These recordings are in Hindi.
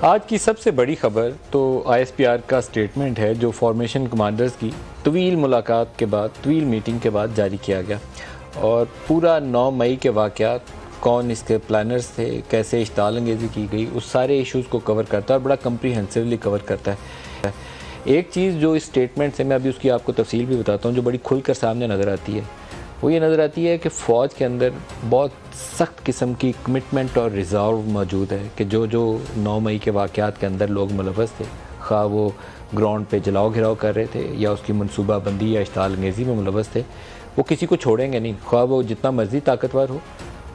आज की सबसे बड़ी खबर तो ISPR का स्टेटमेंट है जो फॉर्मेशन कमांडर्स की तवील मुलाकात के बाद, तवील मीटिंग के बाद जारी किया गया। और पूरा 9 मई के वाक़यात, कौन इसके प्लानर्स थे, कैसे इश्ताल अंगेज़ी की गई, उस सारे इश्यूज़ को कवर करता है और बड़ा कम्प्रीहेंसिवली कवर करता है। एक चीज़ जो इस स्टेटमेंट से, मैं अभी उसकी आपको तफसील भी बताता हूँ, जो बड़ी खुलकर सामने नज़र आती है, वो ये नज़र आती है कि फ़ौज के अंदर बहुत सख्त किस्म की कमिटमेंट और रिज़र्व मौजूद है कि जो 9 मई के वाक़यात के अंदर लोग मुलव्वस थे, खा वो ग्राउंड पे जलाओ घिराव कर रहे थे या उसकी मनसूबाबंदी या इश्ताल अंगेज़ी में मुलव्वस थे, वो किसी को छोड़ेंगे नहीं, खा वो जितना मर्ज़ी ताकतवर हो,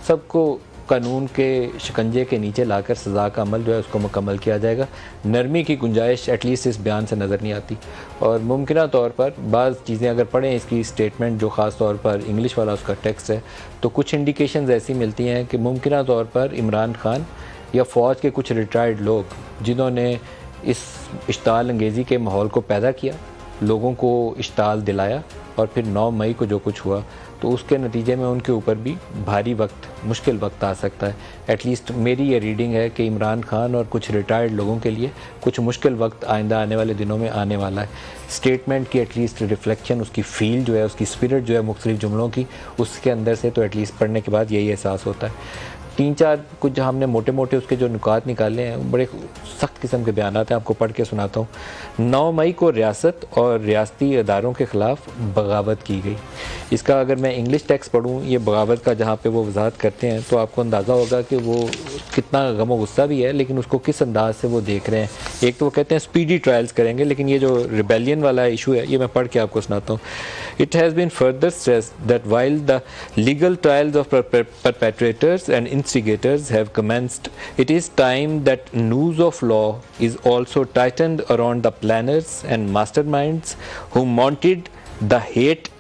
सबको कानून के शिकंजे के नीचे लाकर सज़ा का अमल जो है उसको मुकम्मल किया जाएगा। नरमी की गुंजाइश एटलीस्ट इस बयान से नज़र नहीं आती। और मुमकिन तौर पर बाज़ चीज़ें अगर पढ़ें इसकी स्टेटमेंट, जो ख़ास तौर पर इंग्लिश वाला उसका टेक्स्ट है, तो कुछ इंडिकेशंस ऐसी मिलती हैं कि मुमकिन तौर पर इमरान खान या फ़ौज के कुछ रिटायर्ड लोग जिन्होंने इस इश्ताल अंगेज़ी के माहौल को पैदा किया, लोगों को इश्ताल दिलाया और फिर 9 मई को जो कुछ हुआ, तो उसके नतीजे में उनके ऊपर भी भारी वक्त, मुश्किल वक्त आ सकता है। एटलीस्ट मेरी ये रीडिंग है कि इमरान खान और कुछ रिटायर्ड लोगों के लिए कुछ मुश्किल वक्त आइंदा आने वाले दिनों में आने वाला है। स्टेटमेंट की एटलीस्ट रिफ्लेक्शन, उसकी फील जो है, उसकी स्पिरिट जो है मुख्तलिफ जुमलों की, उसके अंदर से तो एटलीस्ट पढ़ने के बाद यही एहसास होता है। 3-4 कुछ हमने मोटे मोटे उसके जो नुकात निकाले हैं, बड़े सख्त किस्म के बयान हैं, आपको पढ़ के सुनाता हूँ। 9 मई को रियासत और रियासती अदारों के ख़िलाफ़ बगावत की गई। इसका अगर मैं इंग्लिश टेक्स्ट पढ़ूँ, ये बगावत का जहाँ पे वो वजाहत करते हैं, तो आपको अंदाज़ा होगा कि वो कितना गम और गुस्सा भी है, लेकिन उसको किस अंदाज से वो देख रहे हैं। एक तो वो कहते हैं स्पीडी ट्रायल्स करेंगे, लेकिन ये जो रिबेलियन वाला इशू है, ये मैं पढ़ के आपको सुनाता हूँ। It has been further stressed that while the legal trials of perpetrators and instigators have commenced, it is time that noose of law is also tightened around the planners and masterminds who mounted the hate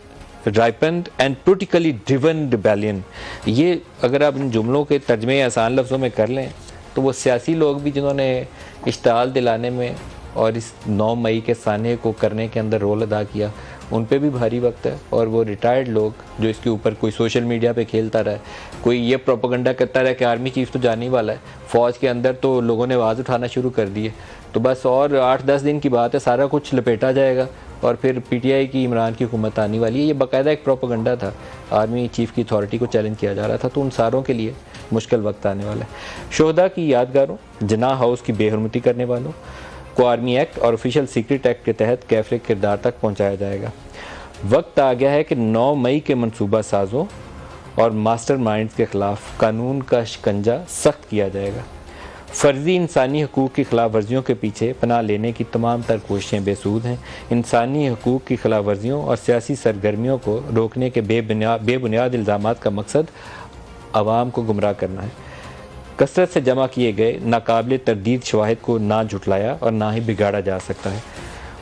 ripened and politically driven rebellion। ये अगर आप इन जुमलों के तर्जमे आसान लफ्ज़ों में कर लें तो वो सियासी लोग भी जिन्होंने इश्ताल दिलाने में और इस 9 मई के साने को करने के अंदर रोल अदा किया, उन पे भी भारी वक्त है। और वो रिटायर्ड लोग जो इसके ऊपर कोई सोशल मीडिया पे खेलता रहा है, कोई ये प्रोपेगेंडा करता रहा कि आर्मी चीफ तो जाने ही वाला है, फ़ौज के अंदर तो लोगों ने आवाज़ उठाना शुरू कर दी है, तो बस और 8-10 दिन की बात है, सारा कुछ लपेटा जाएगा और फिर PTI की इमरान की हुकूमत आने वाली है। ये बाकायदा एक प्रोपेगेंडा था, आर्मी चीफ की अथॉरिटी को चैलेंज किया जा रहा था, तो उन सारों के लिए मुश्किल वक्त आने वाला है। शोहदा की यादगारों, जिन्ना हाउस की बेहरमती करने वालों को आर्मी एक्ट और ऑफिशियल सीक्रेट एक्ट के तहत कैफले किरदार तक पहुँचाया जाएगा। वक्त आ गया है कि 9 मई के मनसूबा साजों और मास्टरमाइंड्स के ख़िलाफ़ कानून का शिकंजा सख्त किया जाएगा। फ़र्ज़ी इंसानी हकूक़ की खिलाफ वर्जियों के पीछे पनाह लेने की तमाम तर कोशिशें बेसूद हैं। इंसानी हकूक़ की खिलाफ वर्जियों और सियासी सरगर्मियों को रोकने के बेबुनियाद इल्ज़ामात का मकसद आवाम को गुमराह करना है। कसरत से जमा किए गए नाकाबिल तरदीद शवाहिद को ना झुटलाया और ना ही बिगाड़ा जा सकता है।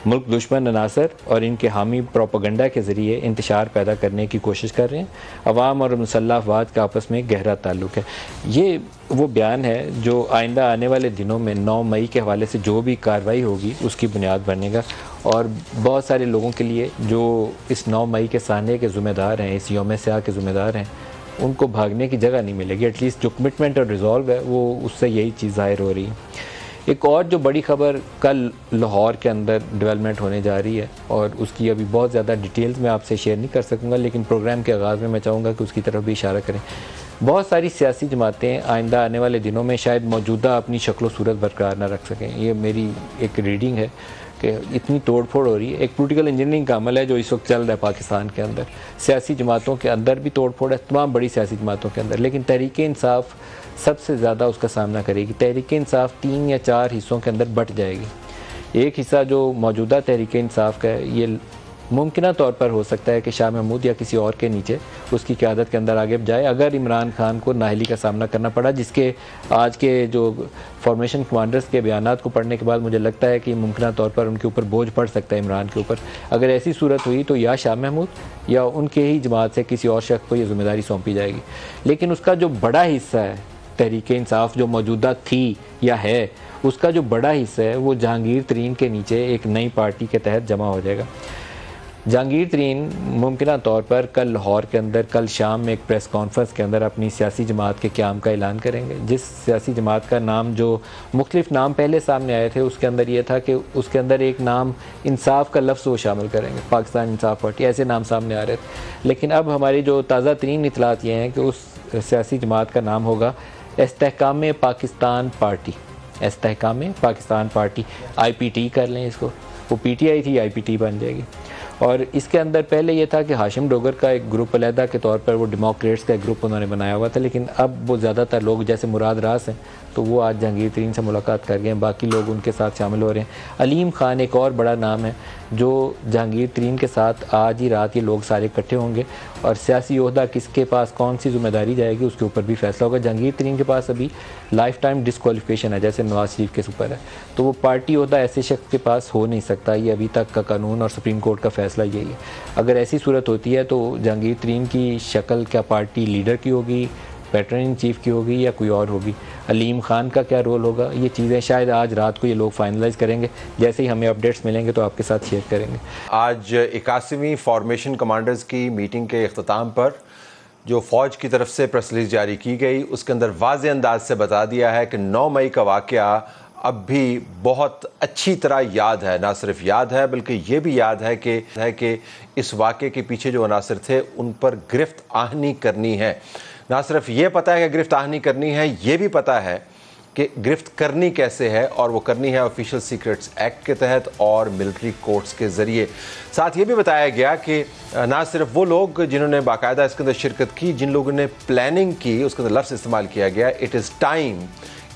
मुल्क दुश्मन अनासर और इनके हामी प्रोपेगेंडा के ज़रिए इंतशार पैदा करने की कोशिश कर रहे हैं। अवाम और मुसल्लह अफवाज का आपस में गहरा ताल्लुक़ है। ये वो बयान है जो आइंदा आने वाले दिनों में 9 मई के हवाले से जो भी कार्रवाई होगी उसकी बुनियाद बनेगा। और बहुत सारे लोगों के लिए जो इस 9 मई के साने के ज़िम्मेदार हैं, इस यौम स्याह के ज़िम्मेदार हैं, उनको भागने की जगह नहीं मिलेगी। एटलीस्ट जो कमिटमेंट और रिजॉल्व है वो उससे यही चीज़ ज़ाहिर हो रही है। एक और जो बड़ी ख़बर कल लाहौर के अंदर डेवलपमेंट होने जा रही है, और उसकी अभी बहुत ज़्यादा डिटेल्स में आपसे शेयर नहीं कर सकूँगा, लेकिन प्रोग्राम के आगाज़ में मैं चाहूँगा कि उसकी तरफ भी इशारा करें। बहुत सारी सियासी जमातें आइंदा आने वाले दिनों में शायद मौजूदा अपनी शक्ल सूरत बरकरार ना रख सकें। ये मेरी एक रीडिंग है कि इतनी तोड़ फोड़ हो रही है। एक पॉलिटिकल इंजीनियरिंग का अमल है जो इस वक्त चल रहा है पाकिस्तान के अंदर। सियासी जमातों के अंदर भी तोड़ फोड़ है, तमाम बड़ी सियासी जमातों के अंदर, लेकिन तहरीक इंसाफ सबसे ज़्यादा उसका सामना करेगी। तहरीक इंसाफ 3 या 4 हिस्सों के अंदर बट जाएगी। एक हिस्सा जो मौजूदा तहरीक इंसाफ का है, ये मुमकिन तौर पर हो सकता है कि शाह महमूद या किसी और के नीचे उसकी क़यादत के अंदर आगे जाए, अगर इमरान खान को नाअहली का सामना करना पड़ा, जिसके आज के जो फॉर्मेशन कमांडर्स के बयानात को पढ़ने के बाद मुझे लगता है कि मुमकिन तौर पर उनके ऊपर बोझ पड़ सकता है इमरान के ऊपर। अगर ऐसी सूरत हुई तो या शाह महमूद या उनके ही जमात से किसी और शख्स को ये ज़िम्मेदारी सौंपी जाएगी। लेकिन उसका जो बड़ा हिस्सा है तहरीक इंसाफ जो मौजूदा थी या है, उसका जो बड़ा हिस्सा है वो जहांगीर तरीन के नीचे एक नई पार्टी के तहत जमा हो जाएगा। जहांगीर तरीन मुमकिन तौर पर कल लाहौर के अंदर कल शाम में एक प्रेस कॉन्फ्रेंस के अंदर अपनी सियासी जमात के क़याम का ऐलान करेंगे। जिस सियासी जमात का नाम, जो मुख्तलिफ नाम पहले सामने आए थे, उसके अंदर ये था कि उसके अंदर एक नाम इंसाफ का लफ्ज़ वो शामिल करेंगे, पाकिस्तान इंसाफ पार्टी, ऐसे नाम सामने आ रहे थे। लेकिन अब हमारी जो ताज़ा तरीन इतलात ये हैं कि उस सियासी जमात का नाम होगा Istehkam Pakistan Party. Istehkam Pakistan Party, IPT कर लें इसको, वो PTI थी, IPT बन जाएगी। और इसके अंदर पहले ये था कि हाशिम डोगर का एक ग्रुप अलहदा के तौर पर वो डेमोक्रेट्स का एक ग्रुप उन्होंने बनाया हुआ था, लेकिन अब वो ज़्यादातर लोग जैसे मुराद रास हैं तो वो आज जहांगीर तरीन से मुलाकात कर गए हैं, बाकी लोग उनके साथ शामिल हो रहे हैं। अलीम खान एक और बड़ा नाम है जो जहांगीर तरीन के साथ आज ही रात ये लोग सारे इकट्ठे होंगे और सियासी ओहदा किसके पास कौन सी जिम्मेदारी जाएगी उसके ऊपर भी फैसला होगा। जहांगीर तरीन के पास अभी लाइफ टाइम डिस्क्वालिफिकेशन है, जैसे नवाज शरीफ के ऊपर है, तो वो पार्टी ओहदा ऐसे शख्स के पास हो नहीं सकता। ये अभी तक का कानून और सुप्रीम कोर्ट का फैसला यही है। अगर ऐसी सूरत होती है तो जहांगीर तरीन की शक्ल क्या पार्टी लीडर की होगी, पैटर्न इन चीफ की होगी या कोई और होगी, अलीम खान का क्या रोल होगा, ये चीज़ें शायद आज रात को ये लोग फाइनलाइज करेंगे। जैसे ही हमें अपडेट्स मिलेंगे तो आपके साथ शेयर करेंगे। आज 81वीं फॉर्मेशन कमांडर्स की मीटिंग के अख्ताम पर जो फ़ौज की तरफ से प्रेस रिलीज जारी की गई, उसके अंदर वाज़ेह अंदाज से बता दिया है कि 9 मई का वाक़या अब भी बहुत अच्छी तरह याद है। ना सिर्फ याद है बल्कि ये भी याद है कि इस वाक़े के पीछे जो अनासर थे उन पर गिरफ्त आहनी करनी है। ना सिर्फ ये पता है कि गिरफ्त आहनी करनी है, ये भी पता है कि गिरफ्त करनी कैसे है, और वो करनी है ऑफिशियल सीक्रेट्स एक्ट के तहत और मिलिट्री कोर्ट्स के ज़रिए। साथ ये भी बताया गया कि ना सिर्फ वो लोग जिन्होंने बाकायदा इसके अंदर शिरकत की, जिन लोगों ने प्लानिंग की, उसके अंदर लफ्ज़ इस्तेमाल किया गया, इट इज़ टाइम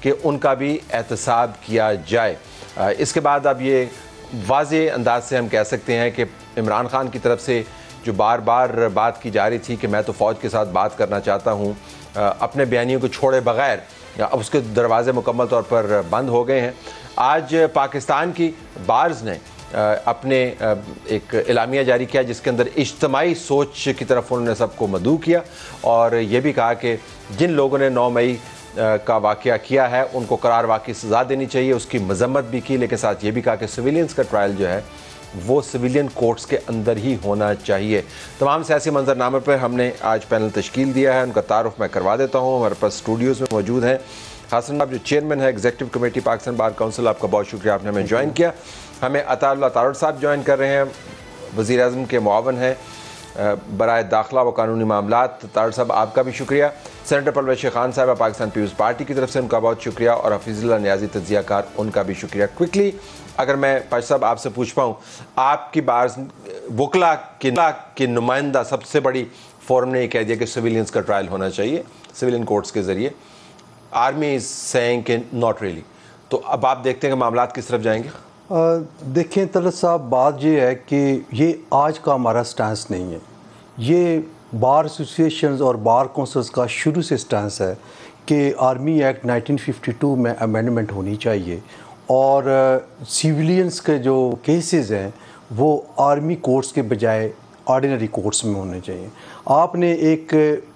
कि उनका भी एहतसाब किया जाए। इसके बाद अब ये वाज़ेह अंदाज से हम कह सकते हैं कि इमरान खान की तरफ से जो बार बार बात की जा रही थी कि मैं तो फ़ौज के साथ बात करना चाहता हूँ, अपने बयानियों को छोड़े बग़ैर, अब उसके दरवाजे मुकम्मल तौर पर बंद हो गए हैं। आज पाकिस्तान की बार्स ने अपने एक एलामिया जारी किया जिसके अंदर इज्तिमाई सोच की तरफ उन्होंने सबको मदऊ किया और ये भी कहा कि जिन लोगों ने 9 मई का वाक़या किया है उनको करार वाक़ई सज़ा देनी चाहिए। उसकी मजम्मत भी की, लेकिन साथ ये भी कहा कि सिविलियंस का ट्रायल जो है वो सिविलियन कोर्ट्स के अंदर ही होना चाहिए। तमाम सियासी मंजरनामे पर हमने आज पैनल तश्कील दिया है, उनका तारुफ मैं करवा देता हूँ। हमारे पास स्टूडियोज़ में मौजूद हैं हसन साहब जो चेयरमैन है executive committee Pakistan bar council, आपका बहुत शुक्रिया, आपने हमें ज्वाइन किया। हमें अताउल्लाह तारड़ साहब ज्वाइन कर रहे हैं, वज़ीर आज़म के मुआवन हैं बराए दाखिला व कानूनी मामलात, तारड़ साहब आपका भी शुक्रिया। सेनेटर परवेज़ खान साहब पाकिस्तान पीपल्स पार्टी की तरफ से उनका बहुत शुक्रिया, और हफीज़ुल्लाह नियाज़ी तज्ज़ियाकार उनका भी शुक्रिया। क्विकली अगर मैं पाश साहब आपसे पूछ पाऊँ, आपकी बार वकला की नुमाइंदा सबसे बड़ी फोरम ने यह कह दिया कि सिविलियंस का ट्रायल होना चाहिए सिविलियन कोर्ट्स के ज़रिए, आर्मी इज़ सेइंग कि नॉट रियली, तो अब आप देखते हैं कि मामला किस तरफ जाएंगे? देखें तलत साहब, बात ये है कि ये आज का हमारा स्टैंस नहीं है, ये बार एसोसिएशंस और बार काउंसिल्स का शुरू से स्टैंस है कि आर्मी एक्ट 1952 में अमेंडमेंट होनी चाहिए और सिविलियंस के जो केसेस हैं वो आर्मी कोर्ट्स के बजाय ऑर्डिनरी कोर्ट्स में होने चाहिए। आपने एक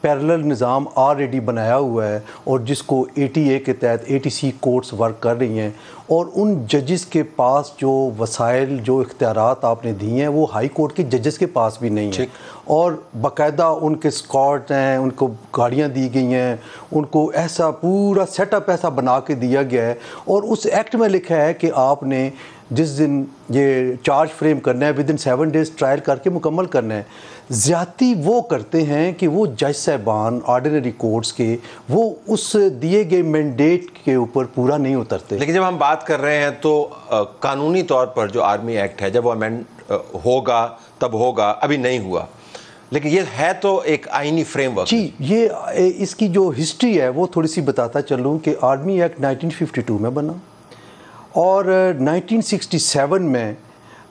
पैरेलल निज़ाम ऑलरेडी बनाया हुआ है और जिसको ATA के तहत ATC कोर्ट्स वर्क कर रही हैं, और उन जजेस के पास जो वसाइल जो इख्तियारात आपने दिए हैं वो हाई कोर्ट के जजेस के पास भी नहीं है, और बाकायदा उनके स्कॉट हैं, उनको गाड़ियाँ दी गई हैं, उनको ऐसा पूरा सेटअप ऐसा बना के दिया गया है, और उस एक्ट में लिखा है कि आपने जिस दिन ये चार्ज फ्रेम करना है विदिन 7 डेज़ ट्रायल करके मुकम्मल करना है। ज़्यादती वो करते हैं कि वो जज साहबान ऑर्डिनरी कोर्ट्स के वो उस दिए गए मैंडेट के ऊपर पूरा नहीं उतरते। लेकिन जब हम बात कर रहे हैं तो कानूनी तौर पर जो आर्मी एक्ट है जब वो अमेंड होगा तब होगा, अभी नहीं हुआ, लेकिन ये है तो एक आईनी फ्रेमवर्क। जी, ये इसकी जो हिस्ट्री है वो थोड़ी सी बताता चलूँ कि आर्मी एक्ट 1952 में बना और 1967 में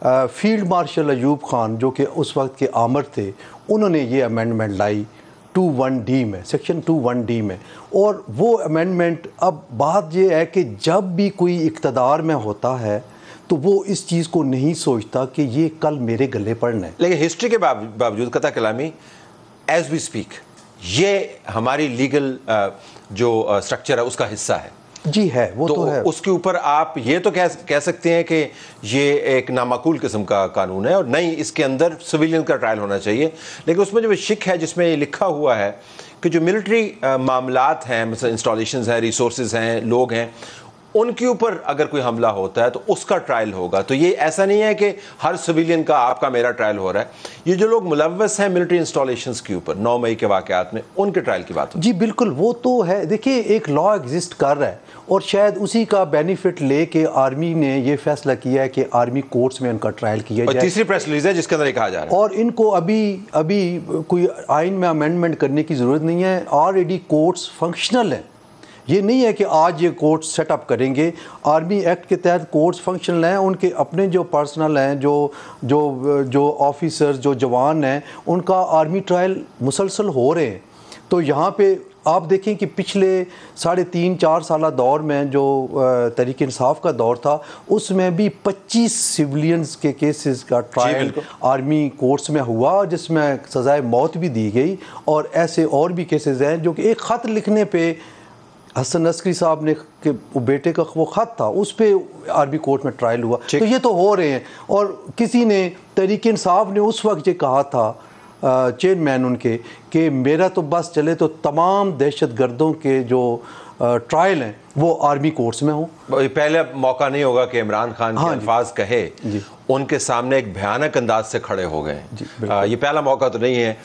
फील्ड मार्शल अयूब खान जो कि उस वक्त के आमर थे, उन्होंने ये अमेंडमेंट लाई 21D में, सेक्शन 21D में। और वो अमेंडमेंट, अब बात ये है कि जब भी कोई इक़्तिदार में होता है तो वो इस चीज़ को नहीं सोचता कि ये कल मेरे गले पड़ना है। लेकिन हिस्ट्री के बावजूद कता कलामी एज वी स्पीक ये हमारी लीगल जो स्ट्रक्चर है उसका हिस्सा है। जी है, वो तो है। उसके ऊपर आप ये तो कह सकते हैं कि ये एक नामाकूल किस्म का कानून है और नहीं, इसके अंदर सिविलियन का ट्रायल होना चाहिए। लेकिन उसमें जो शिक है जिसमें ये लिखा हुआ है कि जो मिलिट्री मामलात हैं, मतलब इंस्टॉलेशंस हैं, रिसोर्सेज हैं, लोग हैं, उनके ऊपर अगर कोई हमला होता है तो उसका ट्रायल होगा। तो ये ऐसा नहीं है कि हर सिविलियन का आपका मेरा ट्रायल हो रहा है। ये जो लोग मुलव्वस हैं मिलिट्री इंस्टॉलेशंस के ऊपर 9 मई के वाक़यात में, उनके ट्रायल की बात हो। जी बिल्कुल, वो तो है। देखिए, एक लॉ एग्जिस्ट कर रहा है और शायद उसी का बेनिफिट लेके आर्मी ने ये फैसला किया है कि आर्मी कोर्ट्स में उनका ट्रायल किया जाए। तीसरी प्रेस रिलीज है जिसके अंदर कहा जा रहा है, और इनको अभी कोई आइन में अमेंडमेंट करने की ज़रूरत नहीं है। ऑलरेडी कोर्ट्स फंक्शनल हैं। ये नहीं है कि आज ये कोर्ट्स सेटअप करेंगे। आर्मी एक्ट के तहत कोर्ट्स फंक्शनल हैं। उनके अपने जो पर्सनल हैं, जो ऑफिसर्स, जो जवान हैं, उनका आर्मी ट्रायल मुसलसल हो रहे हैं। तो यहाँ पे आप देखें कि पिछले 3.5-4 साल दौर में जो तहरीक इंसाफ का दौर था, उसमें भी 25 सिविलियंस के केसेस का ट्रायल आर्मी कोर्ट्स में हुआ, जिसमें सज़ाए मौत भी दी गई। और ऐसे और भी केसेस हैं जो कि एक ख़त लिखने पे हसन अस्करी साहब ने के बेटे का वो ख़त था, उस पर आर्मी कोर्ट में ट्रायल हुआ। तो ये तो हो रहे हैं। और किसी ने तहरीक इंसाफ ने उस वक्त ये कहा था, चेयरमैन उनके, कि मेरा तो बस चले तो तमाम दहशत गर्दों के जो ट्रायल हैं वो आर्मी कोर्ट्स में हो। पहले मौका नहीं होगा कि इमरान खान के अल्फाज कहे, उनके सामने एक भयानक अंदाज से खड़े हो गए। ये पहला मौका तो नहीं है।